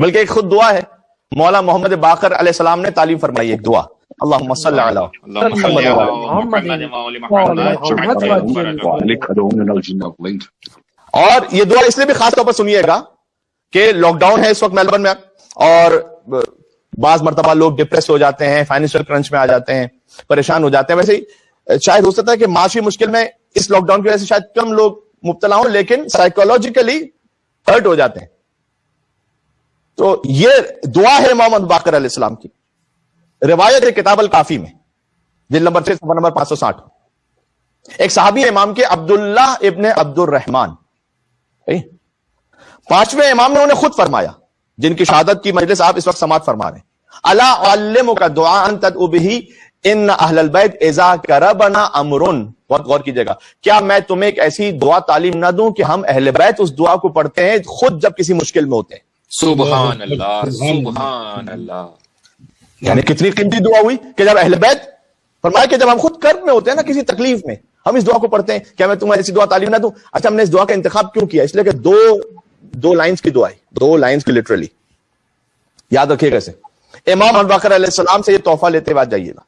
بلکہ ایک خود دعا ہے مولا محمد باقر علیہ السلام نے تعلیم فرمائی، ایک دعا، اللہم صلی علی محمد. اور یہ دعا اس لیے بھی خاص طور پر سنیے گا کہ لاک ڈاؤن ہے اس وقت میلبرن میں، اور بعض مرتبہ لوگ ڈپریس ہو جاتے ہیں، فائنینشیل کرنچ میں آ جاتے ہیں، پریشان ہو جاتے ہیں. ویسے ہی شاید ہو سکتا ہے کہ معاشی مشکل میں اس لاک ڈاؤن کی وجہ سے شاید کم لوگ مبتلا ہوں، لیکن سائیکولوجیکلی ہرٹ ہو جاتے ہیں. تو یہ دعا ہے محمد باقر علیہ السلام کی، روایت ہے کتاب الکافی میں، جلد نمبر 6 صفحہ نمبر 560. ایک صحابی امام کے عبداللہ ابن عبد الرحمن، پانچویں امام نے انہیں خود فرمایا، جن کی شہادت کی مجلس آپ اس وقت سماعت فرما رہے ہیں. الا اعلمک دعاء تدعو به ان اہل البیت اذا کربنا امر. بہت غور کیجئے گا، کیا میں تمہیں ایک ایسی دعا تعلیم نہ دوں کہ ہم اہل بیت اس دعا کو پڑھتے ہیں خود جب کسی مشکل میں ہوتے ہیں. سبحان اللہ، سبحان اللہ. یعنی کتنی قیمتی دعا ہوئی کہ جب اہل بیت فرمایا کہ جب ہم خود کرب میں ہوتے ہیں نا، کسی تکلیف میں، ہم اس دعا کو پڑھتے ہیں. کیا میں تمہیں ایسی دعا تعلیم نہ دوں؟ اچھا، ہم نے اس دعا کا انتخاب کیوں کیا؟ اس لیے کہ دو لائنز کی دعا ہے، 2 لائنز کی لٹرلی. یاد رکھیے گا اسے. امام ابو بکر علیہ السلام سے یہ تحفہ لیتے بعد جائیے گا.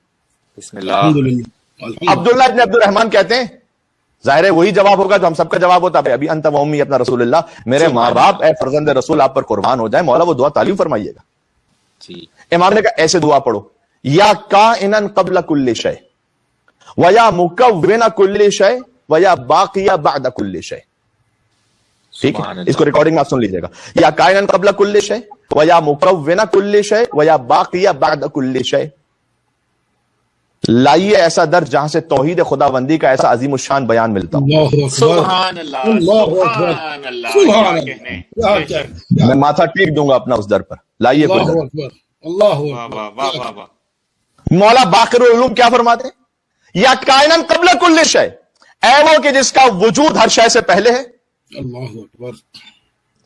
بسم اللہ. عبداللہ ابن عبد الرحمن کہتے ہیں، ظاہر ہے وہی جواب ہوگا جو ہم سب کا جواب ہوتا ہے، ابھی انت و امی اپنا رسول اللہ، میرے ماں باپ اے فرزند رسول آپ پر قربان ہو جائیں، مولا وہ دعا تعلیم فرمائیے گا. امام نے کہا ایسے دعا پڑھو، یا کائنا قبل کل شیء ویا مکون کل شیء ویا باقی بعد کل شیء. ٹھیک ہے، اس کو ریکارڈنگ میں آپ سن لیجیے گا. یا کائنا قبل کل شیء ویا مکون کل شیء ویا باقی بعد کل شیء. لائیے ایسا درج جہاں سے توحید خدا بندی کا ایسا عظیم الشان بیان ملتا ہوں. سبحان اللہ، سبحان اللہ. میں ماتھا ٹیک دوں گا اپنا اس در پر. لائیے مولا باقر العلوم کیا فرماتے ہیں؟ یا کائناً قبل کل شے، اے وہ کہ جس کا وجود ہر شے سے پہلے ہے. اللہ اکبر.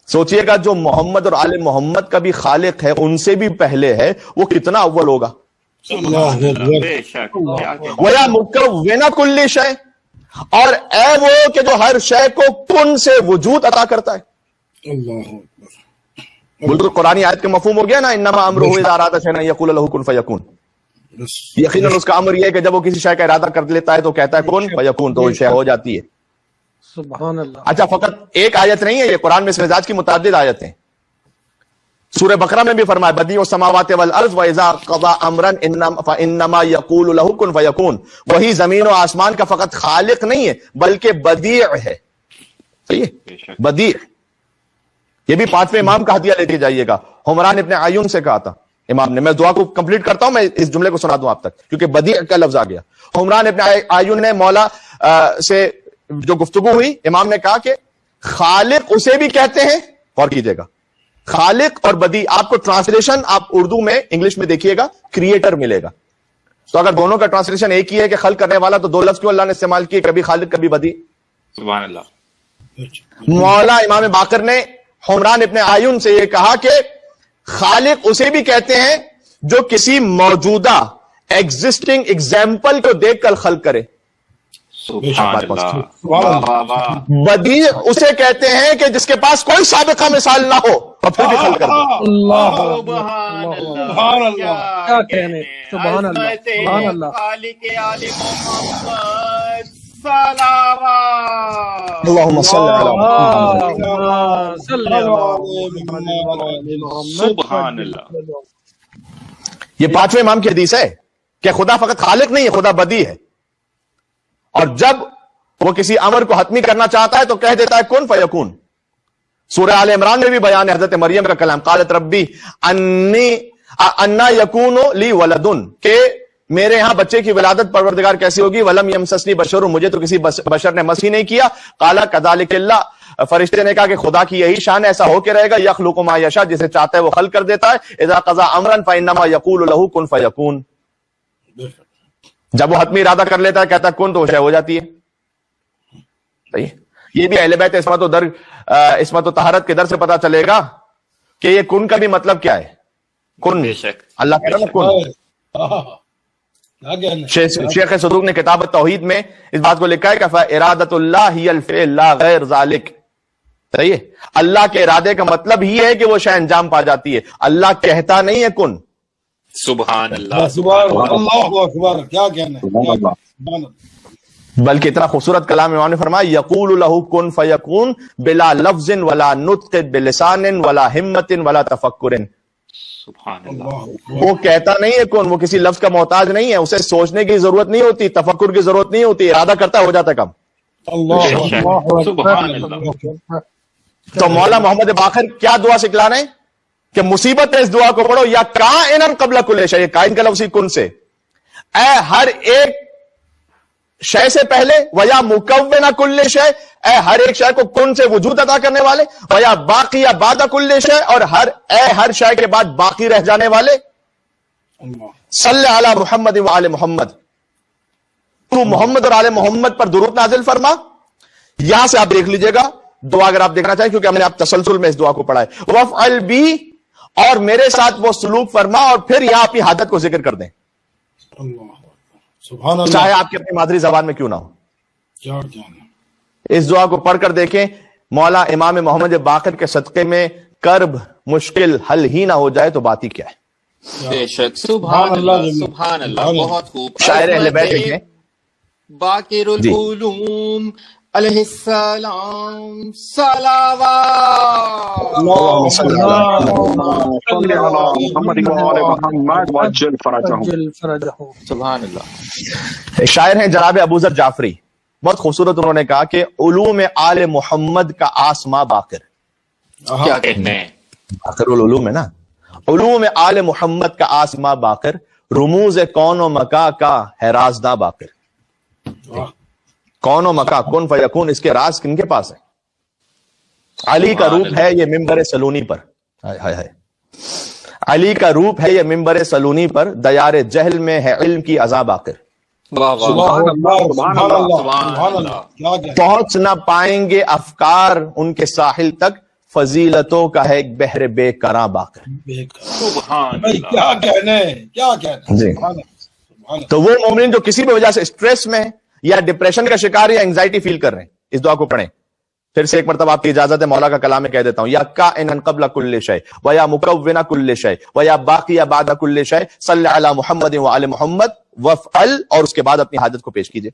سوچئے گا جو محمد اور آل محمد کا بھی خالق ہے، ان سے بھی پہلے ہے، وہ کتنا اول ہوگا. وَيَا مُكَوِّنَ كُلِّ شَيْءٍ، اور اے وہ کہ جو ہر شے کو کن سے وجود عطا کرتا ہے. اللہ اکبر. بالکل قرآنی آیت کے مفہوم ہو گیا نا، انما امرہ اذا اراد شیئا ان یقول له کن فیکون. یقیناً اس کا امر یہ ہے کہ جب وہ کسی شے کا ارادہ کر لیتا ہے تو کہتا ہے کن فیکون، تو وہ شے ہو جاتی ہے. سبحان اللہ. اچھا، فقط ایک آیت نہیں ہے یہ، قرآن میں اس مزاج کی متعدد آیتیں. سورہ بقرہ میں بھی فرمایا بدیع السماوات والارض واذا قضى امرا فانما يقول له كن فيكون. وہی زمین و آسمان کا فقط خالق نہیں ہے بلکہ بدیع ہے. صحیح ہے، بدیع. یہ بھی 5ویں امام کا ہدیہ لے کے جائیے گا. حمران ابن عیون سے کہا تھا امام نے. میں دعا کو کمپلیٹ کرتا ہوں، میں اس جملے کو سنا دوں آپ تک کیونکہ بدیع کا لفظ آ گیا. حمران ابن عیون نے مولا سے جو گفتگو ہوئی، امام نے کہا کہ خالق اسے بھی کہتے ہیں. غور کیجیے گا، خالق اور بدیع. آپ کو ٹرانسلیشن آپ اردو میں انگلش میں دیکھیے گا کریٹر ملے گا. تو اگر دونوں کا ٹرانسلیشن ایک ہی ہے کہ خلق کرنے والا، تو 2 لفظ کیوں اللہ نے استعمال کیے، کبھی خالق کبھی بدیع. سبحان اللہ. مولا امام باقر نے حمران ابن عیون سے یہ کہا کہ خالق اسے بھی کہتے ہیں جو کسی موجودہ ایگزسٹنگ ایگزامپل کو دیکھ کر خلق کرے. سبحان اللہ. بدیع اسے کہتے ہیں کہ جس کے پاس کوئی سابقہ مثال نہ ہو اور پھر بھی خلق کر دے. اللہ سبحان اللہ. سبحان اللہ. کیا کہنے. سبحان اللہ، سبحان اللہ. اللہم صلی علی سبحان اللہ. یہ 5ویں امام کی حدیث ہے کہ خدا فقط خالق نہیں ہے، خدا بدیع ہے. اور جب وہ کسی امر کو حتمی کرنا چاہتا ہے تو کہہ دیتا ہے کن فیکون. سورہ آل عمران میں بھی بیان ہے حضرت مریم کا کلام، قالت ربی انا یکون لی ولد، کہ میرے ہاں بچے کی ولادت پروردگار کیسی ہوگی. ولم یمسسنی بشر، مجھے تو کسی بشر نے مس ہی نہیں کیا. قال کذالک اللہ، فرشتے نے کہا کہ خدا کی یہی شان ہے، ایسا ہو کے رہے گا. یخلق ما یشاء، جسے چاہتا ہے وہ خلق کر دیتا ہے. اذا قضى امرا فانما یقول له کن فیکون. جب وہ حتمی ارادہ کر لیتا ہے کہتا ہے کن، تو وہ شے ہو جاتی ہے. صحیح. یہ بھی اہل بیت عصمت و طہارت کے در سے پتا چلے گا کہ یہ کن کا بھی مطلب کیا ہے. کن، اللہ کہہ رہا نا کن. شیخ صدوق نے کتاب التوحید میں اس بات کو لکھا ہے کہ ارادت اللہ ہی الفعل لا غیر ذالک. صحیح ہے. اللہ کے ارادے کا مطلب ہی ہے کہ وہ شے انجام پا جاتی ہے. اللہ کہتا نہیں ہے کن. سبحان اللہ سبحان اللہ اکبر. کیا کہنا ہے, سبحان اللہ. بلکہ اتنا خوبصورت کلام امام نے فرمایا یقول لہ کن فیکون بلا لفظ ولا نطق بلسان ولا ہمت ولا تفکر. سبحان اللہ. وہ کہتا نہیں ہے کن, وہ کسی لفظ کا محتاج نہیں ہے, اسے سوچنے کی ضرورت نہیں ہوتی, تفکر کی ضرورت نہیں ہوتی, ارادہ کرتا ہو جاتا کم. سبحان اللہ. تو مولا محمد باقر کیا دعا سکھلا رہے ہیں کہ مصیبت ہے اس دعا کو پڑھو, یا کائنن قبل کل شیء, کائن کا لفظ کن سے, اے ہر ایک شے سے پہلے, ویا مکون کل شے, اے ہر ایک شے کو کن سے وجود عطا کرنے والے, ویا باقی یا بعد کل شے, اور ہر شے کے بعد باقی رہ جانے والے. صلی علی محمد و آل محمد, تو محمد اور آل محمد پر درود نازل فرما. یہاں سے آپ دیکھ لیجئے گا دعا اگر آپ دیکھنا چاہیں, کیونکہ ہم نے آپ تسلسل میں اس دعا کو پڑھا ہے. وفعل بی, اور میرے ساتھ وہ سلوک فرما, اور پھر یہاں اپنی حاجت کو ذکر کر دیں, سبحان اللہ. چاہے آپ کی اپنی مادری زبان میں کیوں نہ ہو. کیا کہنا. اس دعا کو پڑھ کر دیکھیں, مولا امام محمد باقر کے صدقے میں کرب مشکل حل ہی نہ ہو جائے تو بات ہی کیا ہے. بے شک. سبحان اللہ سبحان اللہ. بہت خوب. شاعر اہل بیت لکھیں باقر جی. العلوم علیہ السلام صلوات. اللهم صل صل على محمد وآل محمد وعجل فرجهم. عجل فرجہ. سبحان اللہ. ایک شاعر ہیں جناب ابو ذر جعفری, بہت خوبصورت انہوں نے کہا کہ علوم آل محمد کا آسما باقر. کیا کہنے ہیں. باقر العلوم ہے نا, علوم آل محمد کا آسما باقر, رموز کون و مکا کا ہے رازداں باقر. کون و مکا, کن فیکون, اس کے راز کن کے پاس ہے. علی کا روپ ہے یہ ممبر سلونی پر, علی کا روپ ہے یہ ممبر سلونی پر, دیار جہل میں ہے علم کی عزا باقر. واہ واہ. سبحان اللہ سبحان سبحان اللہ. اللہ سبحان اللہ. کیا کہنا. پہنچ نہ پائیں گے افکار ان کے ساحل تک, فضیلتوں کا ہے ایک بحر بے کراں باقر. سبحان بھائی اللہ. کیا کہنے, کیا کہنا. جی. سبحان اللہ سبحان اللہ. تو وہ مومن جو کسی بھی وجہ سے اسٹریس میں یا ڈپریشن کا شکار یا انگزائٹی فیل کر رہے ہیں, اس دعا کو پڑھیں. پھر سے ایک مرتبہ آپ کی اجازت ہے, مولا کا کلام میں کہہ دیتا ہوں, یا کائنن قبل کل شیء ویا مکون کل شیء ویا باقی بعد کل شیء, صلی علی محمد و آل محمد وفعل, اور اس کے بعد اپنی حاجت کو پیش کیجئے.